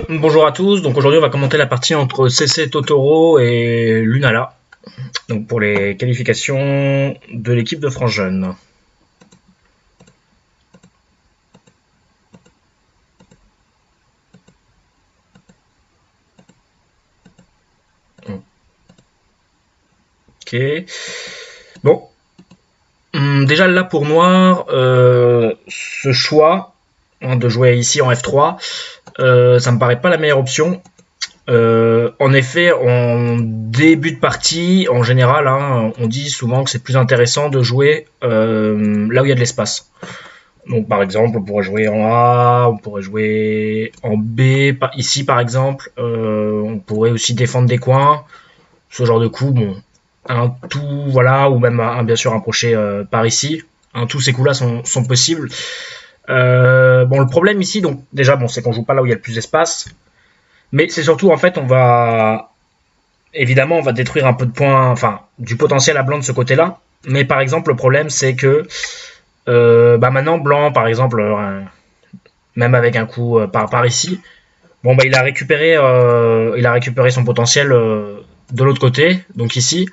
Bonjour à tous, donc aujourd'hui on va commenter la partie entre CC Totoro et Lunala, donc pour les qualifications de l'équipe de France Jeune. Ok, bon, déjà là pour Noir, ce choix de jouer ici en F3, ça me paraît pas la meilleure option. En effet, en début de partie, en général, on dit souvent que c'est plus intéressant de jouer là où il y a de l'espace. Donc par exemple, on pourrait jouer en A, on pourrait jouer en B, ici par exemple, on pourrait aussi défendre des coins, ce genre de coup, bon, un tout, voilà, ou même bien sûr un crochet par ici, tous ces coups-là sont possibles. Bon, le problème ici, donc déjà, bon, c'est qu'on joue pas là où il y a le plus d'espace, mais c'est surtout en fait, évidemment, on va détruire un peu de points, enfin, du potentiel à blanc de ce côté-là, mais par exemple, le problème c'est que maintenant, blanc, par exemple, même avec un coup par ici, bon, bah, il a récupéré son potentiel de l'autre côté, donc ici,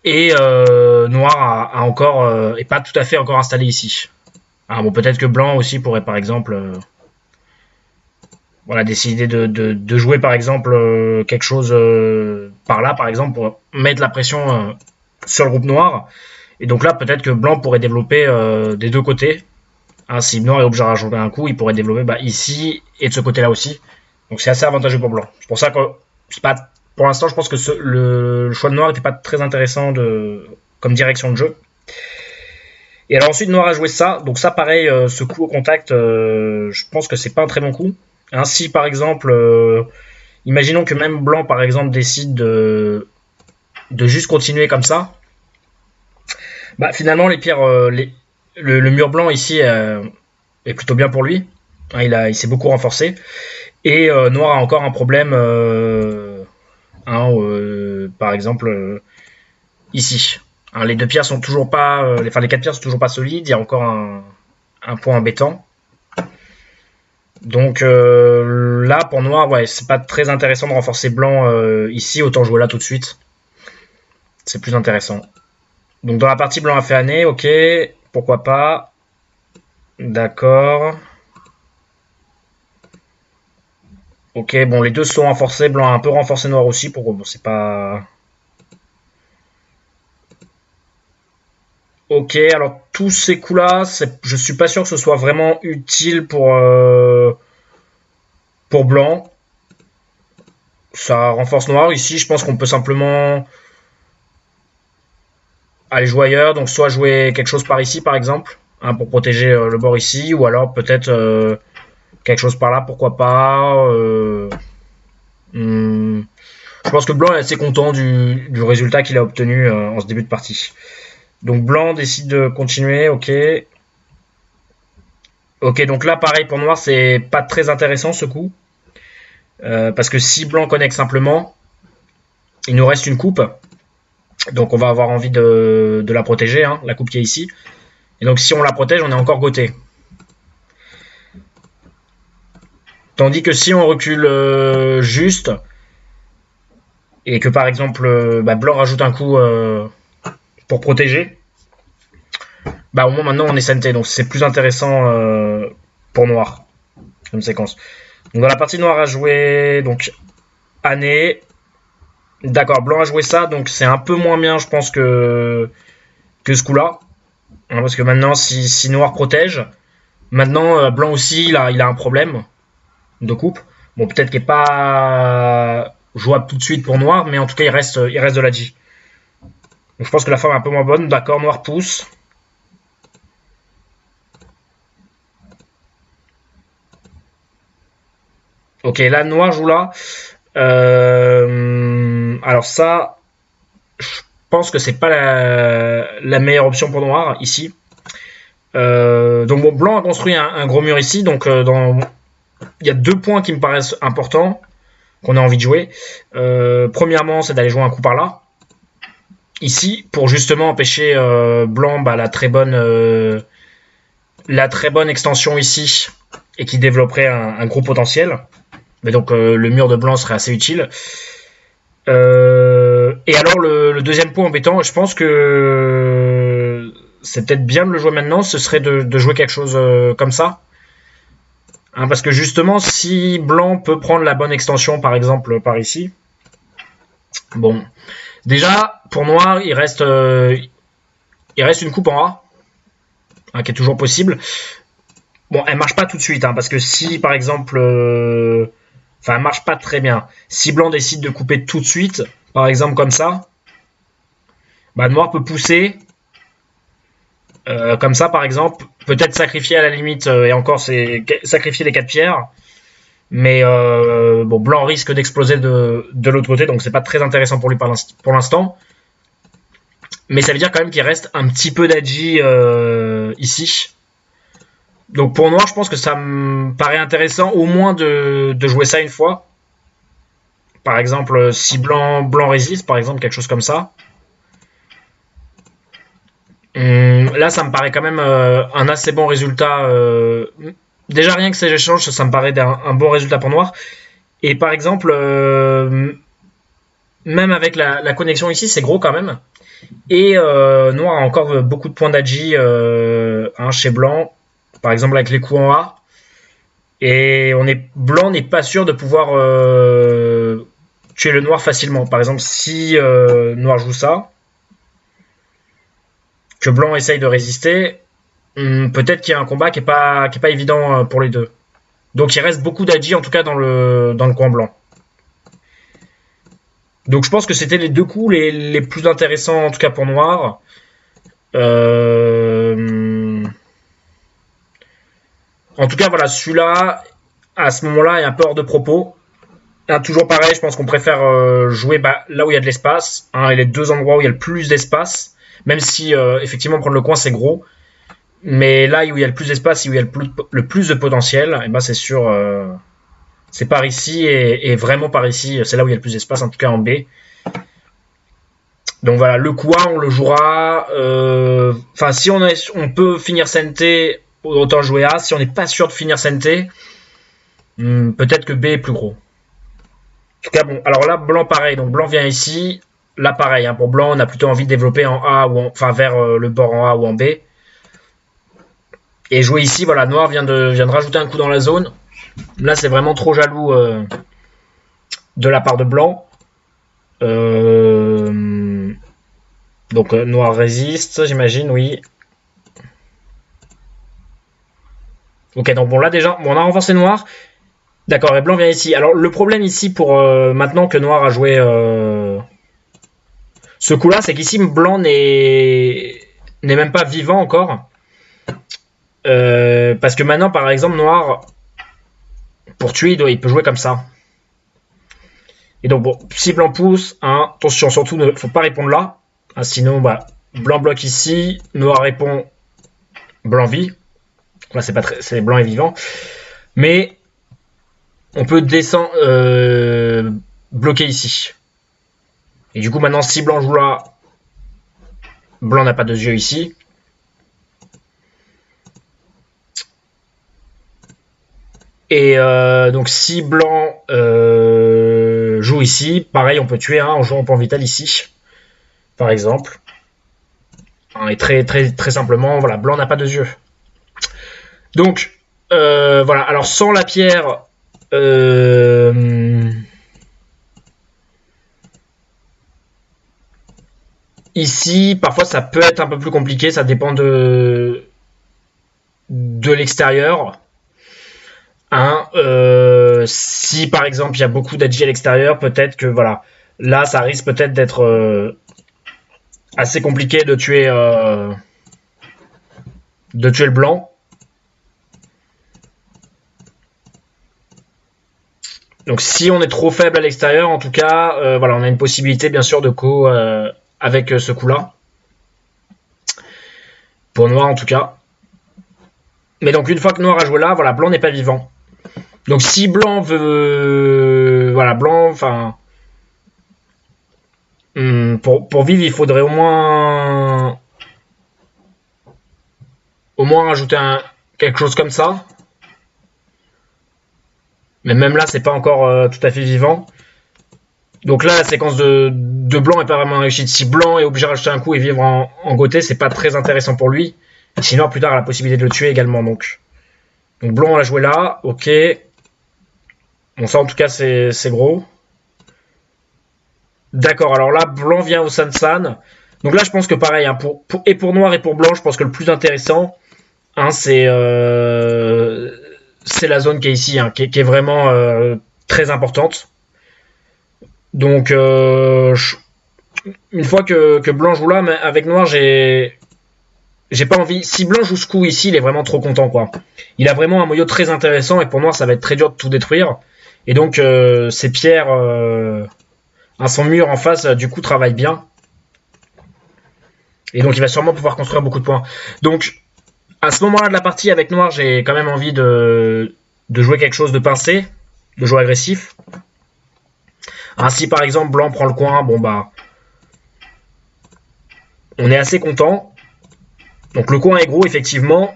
et noir a encore est pas tout à fait encore installé ici. Bon, peut-être que blanc aussi pourrait, par exemple, voilà, décider de jouer, par exemple, quelque chose par là, par exemple, pour mettre la pression sur le groupe noir. Et donc là, peut-être que blanc pourrait développer des deux côtés. Si noir est obligé de rajouter un coup, il pourrait développer ici et de ce côté-là aussi. Donc c'est assez avantageux pour blanc. C'est pour ça que c'est pas, pour l'instant, je pense que le choix de noir n'était pas très intéressant comme direction de jeu. Et alors ensuite, noir a joué ça. Donc ça, pareil, ce coup au contact, je pense que c'est pas un très bon coup. Si par exemple, imaginons que même blanc, par exemple, décide de juste continuer comme ça, bah finalement les pierres, le mur blanc ici est plutôt bien pour lui. Il s'est beaucoup renforcé. Et noir a encore un problème, par exemple, ici. Les deux pierres sont toujours pas, les 4 pierres sont toujours pas solides. Il y a encore un point embêtant. Donc là, pour noir, ouais, c'est pas très intéressant de renforcer blanc ici. Autant jouer là tout de suite. C'est plus intéressant. Donc dans la partie, blanc a fait année, ok, pourquoi pas. D'accord. Ok, bon, les deux sont renforcés. Blanc a un peu renforcé noir aussi. Bon, c'est pas. Ok, alors tous ces coups-là, je suis pas sûr que ce soit vraiment utile pour blanc. Ça renforce noir. Ici, je pense qu'on peut simplement aller jouer ailleurs. Donc soit jouer quelque chose par ici, par exemple, pour protéger le bord ici, ou alors peut-être quelque chose par là, pourquoi pas. Je pense que blanc est assez content du résultat qu'il a obtenu en ce début de partie. Donc blanc décide de continuer, ok. Ok, donc là pareil pour noir, c'est pas très intéressant ce coup. Parce que si blanc connecte simplement, il nous reste une coupe. Donc on va avoir envie de la protéger, la coupe qui est ici. Et donc si on la protège, on est encore goté. Tandis que si on recule juste, et que par exemple blanc rajoute un coup pour protéger, au moins maintenant on est santé. Donc c'est plus intéressant pour noir comme séquence. Donc dans la partie noire à jouer, donc année. D'accord, blanc a joué ça, donc c'est un peu moins bien, je pense, que ce coup-là. Parce que maintenant, si noir protège, maintenant, blanc aussi, il a un problème de coupe. Bon, peut-être qu'il n'est pas jouable tout de suite pour noir, mais en tout cas, il reste de la G. Donc je pense que la forme est un peu moins bonne. D'accord, noir pousse. Ok, là, noir joue là. Alors ça, je pense que c'est pas la meilleure option pour noir ici. Donc bon, blanc a construit un gros mur ici. Donc il y a deux points qui me paraissent importants qu'on a envie de jouer. Premièrement, c'est d'aller jouer un coup par là. Ici, pour justement empêcher blanc la très bonne extension ici et qui développerait un gros potentiel. Mais donc le mur de blanc serait assez utile. Et alors le deuxième point embêtant, je pense que c'est peut-être bien de le jouer maintenant, ce serait de jouer quelque chose comme ça. Hein, parce que justement, si blanc peut prendre la bonne extension, par exemple par ici, bon, déjà pour noir il reste une coupe en A, hein, qui est toujours possible. Bon, elle marche pas tout de suite, hein, parce que si par exemple, enfin, elle marche pas très bien. Si blanc décide de couper tout de suite, par exemple comme ça, bah noir peut pousser. Comme ça, par exemple, peut-être sacrifier à la limite, et encore, c'est sacrifier les 4 pierres. Mais bon, blanc risque d'exploser de l'autre côté, donc c'est pas très intéressant pour lui pour l'instant. Mais ça veut dire quand même qu'il reste un petit peu d'agi ici. Donc pour noir, je pense que ça me paraît intéressant au moins de jouer ça une fois. Par exemple, si blanc résiste, par exemple, quelque chose comme ça. Là, ça me paraît quand même un assez bon résultat. Déjà, rien que ces échanges, ça me paraît un bon résultat pour noir. Et par exemple, même avec la connexion ici, c'est gros quand même. Et noir a encore beaucoup de points d'agi hein, chez blanc. Par exemple, avec les coups en A. Et blanc n'est pas sûr de pouvoir tuer le noir facilement. Par exemple, si noir joue ça, que blanc essaye de résister, peut-être qu'il y a un combat qui est pas évident pour les deux. Donc il reste beaucoup d'agi en tout cas dans le coin blanc. Donc je pense que c'était les deux coups les plus intéressants en tout cas pour noir. En tout cas voilà, celui-là à ce moment-là est un peu hors de propos. Toujours pareil, je pense qu'on préfère jouer là où il y a de l'espace, hein, et les deux endroits où il y a le plus d'espace. Même si effectivement prendre le coin c'est gros, mais là où il y a le plus d'espace, où il y a le plus de potentiel, et ben c'est sûr, c'est par ici et vraiment par ici, c'est là où il y a le plus d'espace, en tout cas en B. Donc voilà, le coup A on le jouera. Enfin si on peut finir CNT, autant jouer A. Si on n'est pas sûr de finir CNT, peut-être que B est plus gros. En tout cas bon, alors là blanc pareil, donc blanc vient ici. Là, pareil, hein, pour blanc, on a plutôt envie de développer en A, enfin vers le bord en A ou en B. Et jouer ici, voilà, noir vient de rajouter un coup dans la zone. Là, c'est vraiment trop jaloux de la part de blanc. Donc, noir résiste, j'imagine, oui. Ok, donc bon, là déjà, on a renforcé noir. D'accord, et blanc vient ici. Alors, le problème ici, pour maintenant que noir a joué... ce coup-là, c'est qu'ici, blanc n'est même pas vivant encore. Parce que maintenant, par exemple, noir, pour tuer, il peut jouer comme ça. Et donc, bon, si blanc pousse, hein, attention, surtout, ne faut pas répondre là. Hein, sinon, blanc bloque ici, noir répond, blanc vit. Là, c'est blanc est vivant. Mais, on peut descendre, bloquer ici. Et du coup, maintenant, si blanc joue là, blanc n'a pas de yeux ici. Et donc, si blanc joue ici, pareil, on peut tuer en jouant en point vital ici, par exemple. Et très, très, très simplement, voilà, blanc n'a pas de yeux. Donc, voilà, alors sans la pierre... ici, parfois, ça peut être un peu plus compliqué. Ça dépend de l'extérieur. Hein, si, par exemple, il y a beaucoup d'agi à l'extérieur, peut-être que, voilà, là, ça risque peut-être d'être assez compliqué de tuer le blanc. Donc, si on est trop faible à l'extérieur, en tout cas, voilà, on a une possibilité, bien sûr, de co avec ce coup-là. Pour noir, en tout cas. Mais donc, une fois que noir a joué là, voilà, blanc n'est pas vivant. Donc, si blanc veut... Voilà, blanc, enfin... pour vivre, il faudrait au moins rajouter quelque chose comme ça. Mais même là, c'est pas encore tout à fait vivant. Donc là, la séquence de blanc est pas vraiment réussie. Si blanc est obligé de rajouter un coup et vivre en Gauthier, c'est pas très intéressant pour lui. Sinon, plus tard, il a la possibilité de le tuer également. Donc blanc, on l'a joué là. Ok. Bon, ça, en tout cas, c'est gros. D'accord, alors là, blanc vient au Sansan. Donc là, je pense que pareil, hein, pour noir et pour blanc, je pense que le plus intéressant, hein, c'est la zone qui est ici, hein, qui est vraiment très importante. Donc, une fois que blanc joue là, mais avec noir, j'ai pas envie. Si blanc joue ce coup ici, il est vraiment trop content, quoi. Il a vraiment un moyo très intéressant, et pour noir, ça va être très dur de tout détruire. Et donc, ces pierres, son mur en face, du coup, travaille bien. Et donc, il va sûrement pouvoir construire beaucoup de points. Donc, à ce moment-là de la partie, avec noir, j'ai quand même envie de jouer quelque chose de pincé, de jouer agressif. Si par exemple blanc prend le coin, bon bah on est assez content. Donc le coin est gros effectivement,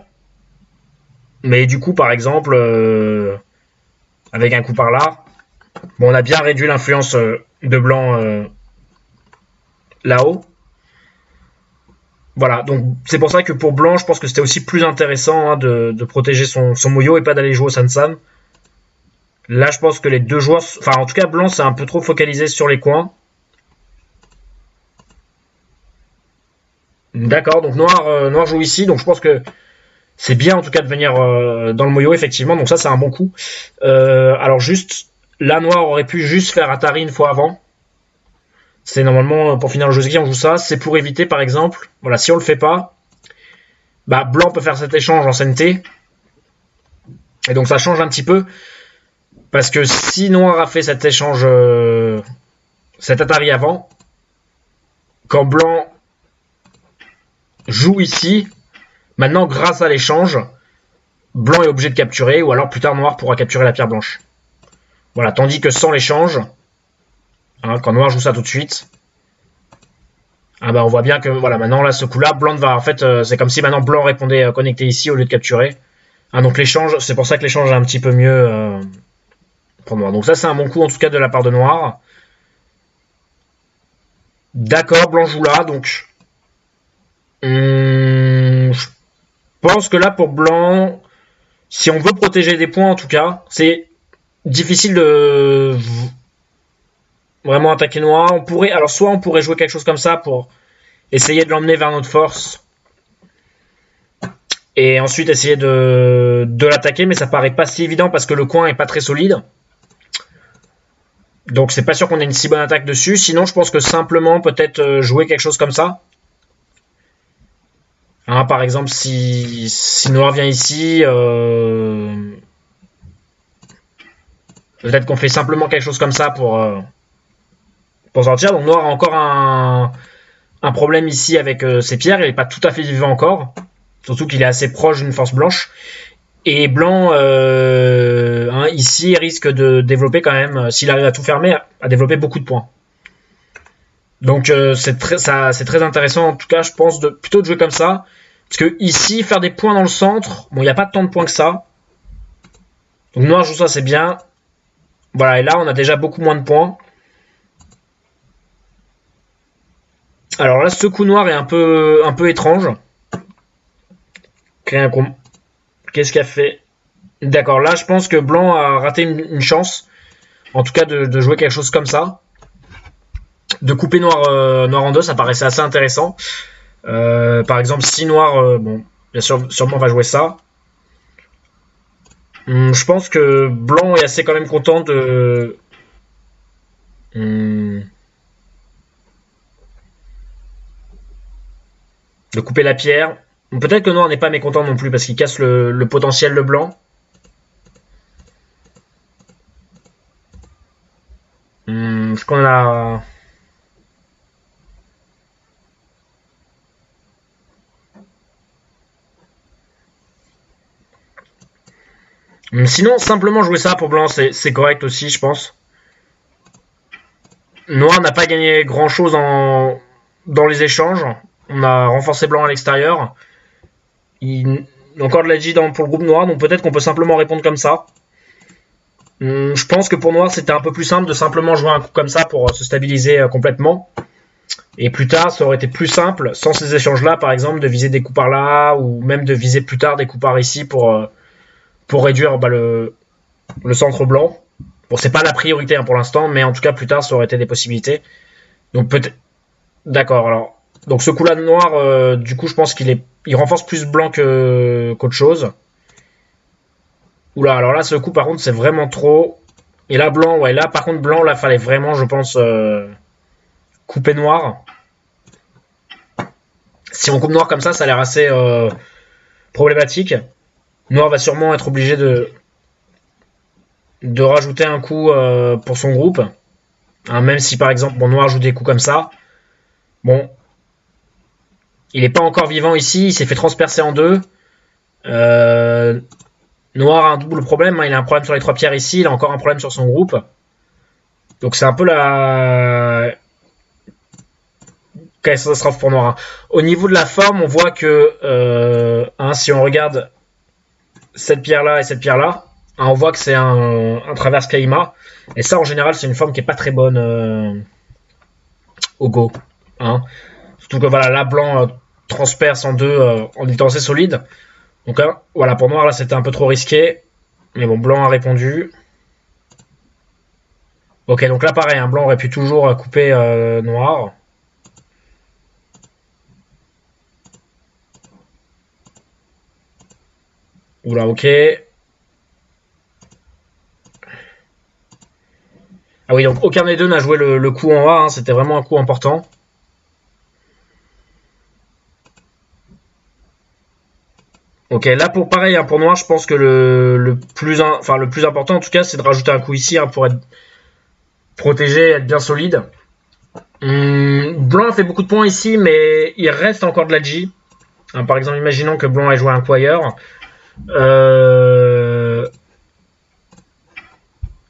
mais du coup par exemple avec un coup par là, bon on a bien réduit l'influence de blanc là-haut. Voilà, donc c'est pour ça que pour blanc, je pense que c'était aussi plus intéressant hein, de protéger son moyo et pas d'aller jouer au Sansan. Là, je pense que les deux joueurs... Enfin, en tout cas, blanc, c'est un peu trop focalisé sur les coins. D'accord, donc noir joue ici. Donc, je pense que c'est bien, en tout cas, de venir dans le moyo, effectivement. Donc, ça, c'est un bon coup. Alors, juste... Là, noir aurait pu juste faire Atari une fois avant. C'est normalement, pour finir le jeu, on joue ça. C'est pour éviter, par exemple... Voilà, si on le fait pas... Bah, blanc peut faire cet échange en CNT. Et donc, ça change un petit peu. Parce que si noir a fait cet échange, cet Atari avant, quand blanc joue ici, maintenant grâce à l'échange, blanc est obligé de capturer, ou alors plus tard noir pourra capturer la pierre blanche. Voilà, tandis que sans l'échange, hein, quand noir joue ça tout de suite, bah on voit bien que voilà, maintenant là ce coup-là, blanc va en fait, c'est comme si maintenant blanc répondait connecté ici au lieu de capturer. Donc l'échange, c'est pour ça que l'échange est un petit peu mieux. Pour noir. Donc ça c'est un bon coup en tout cas de la part de noir. D'accord, blanc joue là, donc je pense que là pour blanc, si on veut protéger des points en tout cas, c'est difficile de vraiment attaquer noir. On pourrait, alors soit on pourrait jouer quelque chose comme ça pour essayer de l'emmener vers notre force et ensuite essayer de l'attaquer, mais ça paraît pas si évident parce que le coin est pas très solide. Donc c'est pas sûr qu'on ait une si bonne attaque dessus. Sinon je pense que simplement peut-être jouer quelque chose comme ça. Hein, par exemple si noir vient ici, peut-être qu'on fait simplement quelque chose comme ça pour sortir. Donc noir a encore un problème ici avec ses pierres. Il n'est pas tout à fait vivant encore. Surtout qu'il est assez proche d'une force blanche. Et blanc, ici, risque de développer quand même, s'il arrive à tout fermer, à développer beaucoup de points. Donc c'est très intéressant, en tout cas, je pense, plutôt de jouer comme ça. Parce que ici, faire des points dans le centre, bon, il n'y a pas tant de points que ça. Donc noir joue ça, c'est bien. Voilà, et là, on a déjà beaucoup moins de points. Alors là, ce coup noir est un peu étrange. Qu'est-ce qu'il a fait? D'accord, là je pense que blanc a raté une chance, en tout cas de jouer quelque chose comme ça. De couper noir en deux, ça paraissait assez intéressant. Par exemple, si noir, bon, bien sûr, sûrement va jouer ça. Je pense que blanc est assez quand même content de couper la pierre. Peut-être que noir n'est pas mécontent non plus parce qu'il casse le potentiel de blanc. Ce qu'on a... Sinon, simplement jouer ça pour blanc, c'est correct aussi, je pense. Noir n'a pas gagné grand-chose dans les échanges. On a renforcé blanc à l'extérieur. Il y a encore de la G pour le groupe noir, donc peut-être qu'on peut simplement répondre comme ça. Je pense que pour noir, c'était un peu plus simple de simplement jouer un coup comme ça pour se stabiliser complètement. Et plus tard, ça aurait été plus simple, sans ces échanges-là, par exemple, de viser des coups par là, ou même de viser plus tard des coups par ici pour réduire le centre blanc. Bon, c'est pas la priorité hein, pour l'instant, mais en tout cas, plus tard, ça aurait été des possibilités. Donc peut-être... D'accord, alors... Donc ce coup-là de noir, du coup, je pense il renforce plus blanc qu'autre chose. Oula, alors là, ce coup, par contre, c'est vraiment trop. Et là, blanc, ouais, là, par contre, blanc, là, fallait vraiment, je pense, couper noir. Si on coupe noir comme ça a l'air assez problématique. Noir va sûrement être obligé de rajouter un coup pour son groupe. Hein, même si, par exemple, bon, noir joue des coups comme ça. Bon, il n'est pas encore vivant ici, il s'est fait transpercer en deux. Noir a un double problème, hein, il a un problème sur les 3 pierres ici, il a encore un problème sur son groupe. Donc c'est un peu la catastrophe pour Noir. Hein. Au niveau de la forme, on voit que si on regarde cette pierre-là et cette pierre-là, hein, on voit que c'est un traverse Kaima. Et ça, en général, c'est une forme qui est pas très bonne au Go. Hein. Surtout que voilà, là, blanc transperce en deux en étant assez solide. Donc voilà, pour noir, là, c'était un peu trop risqué. Mais bon, blanc a répondu. Ok, donc là, pareil, hein, blanc aurait pu toujours couper noir. Oula, ok. Ah oui, donc aucun des deux n'a joué le coup en A, hein, c'était vraiment un coup important. Ok, là pour pareil, hein, pour noir, je pense que le plus important en tout cas, c'est de rajouter un coup ici hein, pour être protégé, être bien solide. Blanc a fait beaucoup de points ici, mais il reste encore de la G. Hein, par exemple, imaginons que blanc ait joué un coup ailleurs.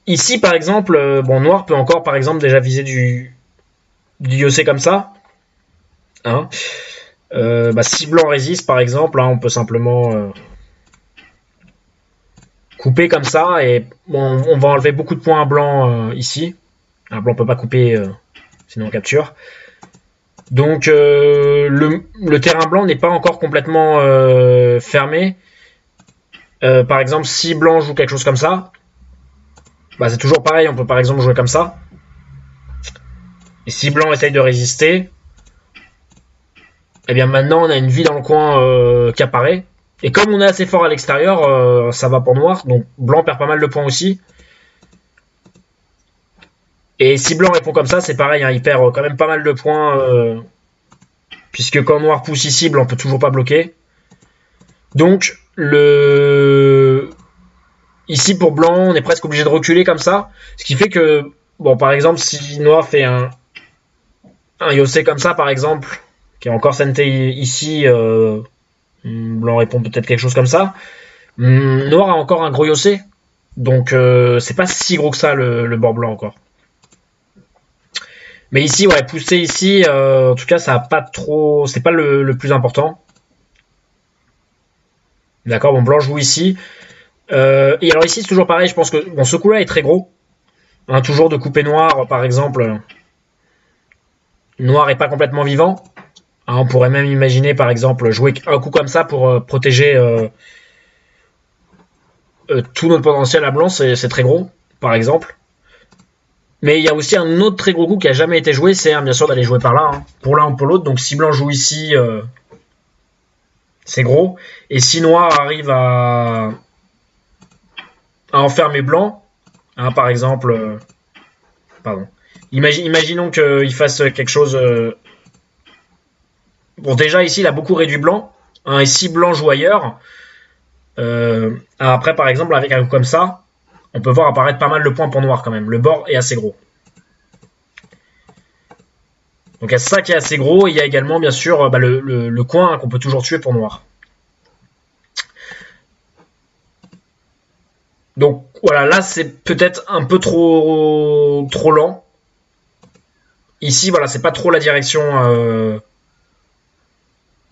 Ici, par exemple, bon, noir peut encore, par exemple, déjà viser du Yossé comme ça. Hein. Si blanc résiste, par exemple, hein, on peut simplement couper comme ça et bon, on va enlever beaucoup de points à blanc ici. Un blanc peut pas couper, sinon on capture. Donc le terrain blanc n'est pas encore complètement fermé. Par exemple, si blanc joue quelque chose comme ça, bah, c'est toujours pareil, on peut par exemple jouer comme ça. Et si blanc essaye de résister, et bien maintenant on a une vie dans le coin qui apparaît. Et comme on est assez fort à l'extérieur, ça va pour noir, donc blanc perd pas mal de points aussi. Et si blanc répond comme ça, c'est pareil, hein, il perd quand même pas mal de points, puisque quand noir pousse ici, blanc peut toujours pas bloquer. Donc ici pour blanc, on est presque obligé de reculer comme ça, ce qui fait que, bon par exemple, si noir fait un Yossé comme ça par exemple, qui est encore Sentei ici, blanc répond peut-être quelque chose comme ça. Noir a encore un gros Yossé, donc c'est pas si gros que ça le bord blanc encore. Mais ici, ouais, pousser ici, en tout cas, ça a pas trop, c'est pas le plus important. D'accord, bon, blanc joue ici. Et alors ici, c'est toujours pareil, je pense que bon, ce coup-là est très gros. Hein, toujours de couper noir, par exemple. Noir est pas complètement vivant. Hein, on pourrait même imaginer, par exemple, jouer un coup comme ça pour protéger tout notre potentiel à blanc, c'est très gros, par exemple. Mais il y a aussi un autre très gros coup qui a jamais été joué, c'est bien sûr d'aller jouer par là, hein, pour l'un ou pour l'autre. Donc si blanc joue ici, c'est gros. Et si noir arrive à enfermer blanc, hein, par exemple, pardon. Imaginons qu'il fasse quelque chose. Bon, déjà ici, il a beaucoup réduit blanc. Hein, et si blanc joue ailleurs, après, par exemple, avec un coup comme ça, on peut voir apparaître pas mal de points pour noir quand même. Le bord est assez gros. Donc il y a ça qui est assez gros. Et il y a également, bien sûr, le coin hein, qu'on peut toujours tuer pour noir. Donc voilà, là c'est peut-être un peu trop lent. Ici, voilà, c'est pas trop la direction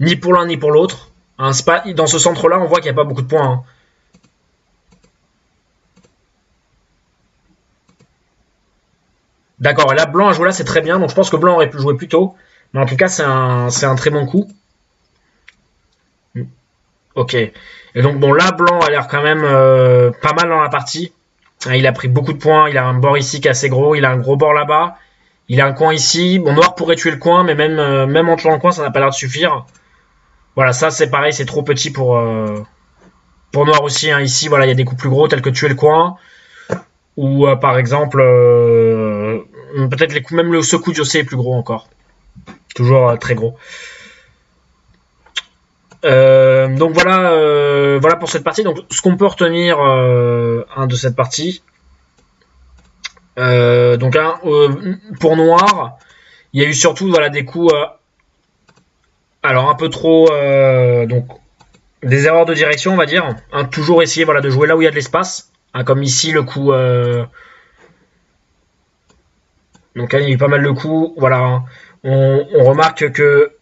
ni pour l'un ni pour l'autre. Hein, dans ce centre-là, on voit qu'il n'y a pas beaucoup de points. Hein. D'accord, et là, blanc a joué là, c'est très bien. Donc je pense que blanc aurait pu jouer plus tôt. Mais en tout cas, c'est un très bon coup. Ok. Et donc bon, là, blanc a l'air quand même pas mal dans la partie. Il a pris beaucoup de points. Il a un bord ici qui est assez gros. Il a un gros bord là-bas. Il a un coin ici. Bon, noir pourrait tuer le coin, mais même en tuant le coin, ça n'a pas l'air de suffire. Voilà, ça c'est pareil, c'est trop petit pour noir aussi. Hein. Ici, voilà, il y a des coups plus gros tels que tuer le coin. Ou par exemple, peut-être les coups, même ce coup de est plus gros encore. Toujours très gros. Donc voilà, voilà pour cette partie. Donc ce qu'on peut retenir de cette partie. Donc pour noir, il y a eu surtout voilà des coups, alors un peu trop, donc des erreurs de direction on va dire. Hein, toujours essayer voilà de jouer là où il y a de l'espace. Hein, comme ici le coup. Donc là, il y a eu pas mal de coups. Voilà, hein. On remarque que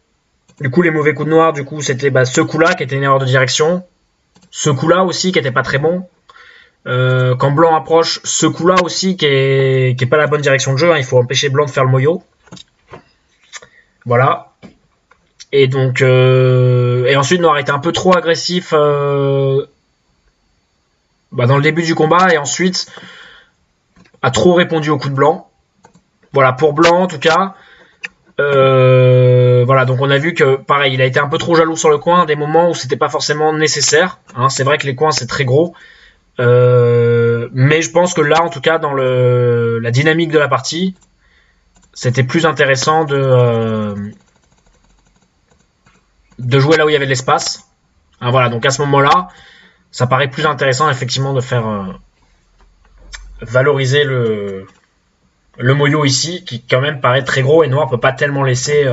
du coup les mauvais coups de noir, du coup c'était ce coup-là qui était une erreur de direction. Ce coup-là aussi qui était pas très bon. Quand blanc approche, ce coup-là aussi qui est pas la bonne direction de jeu. Hein. Il faut empêcher blanc de faire le moyo. Voilà. Et donc et ensuite noir était un peu trop agressif dans le début du combat et ensuite a trop répondu au coup de blanc. Voilà pour blanc en tout cas. Voilà, donc on a vu que pareil, il a été un peu trop jaloux sur le coin à des moments où c'était pas forcément nécessaire. Hein. C'est vrai que les coins c'est très gros, mais je pense que là, en tout cas, dans la dynamique de la partie, c'était plus intéressant de jouer là où il y avait de l'espace. Hein, voilà, donc à ce moment-là, ça paraît plus intéressant effectivement de faire valoriser le moyo ici, qui quand même paraît très gros et noir peut pas tellement laisser.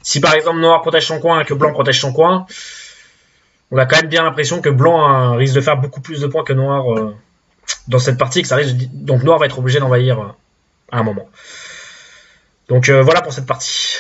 Si par exemple noir protège son coin et que blanc protège son coin, on a quand même bien l'impression que blanc risque de faire beaucoup plus de points que noir dans cette partie, que ça risque donc noir va être obligé d'envahir à un moment. Donc voilà pour cette partie.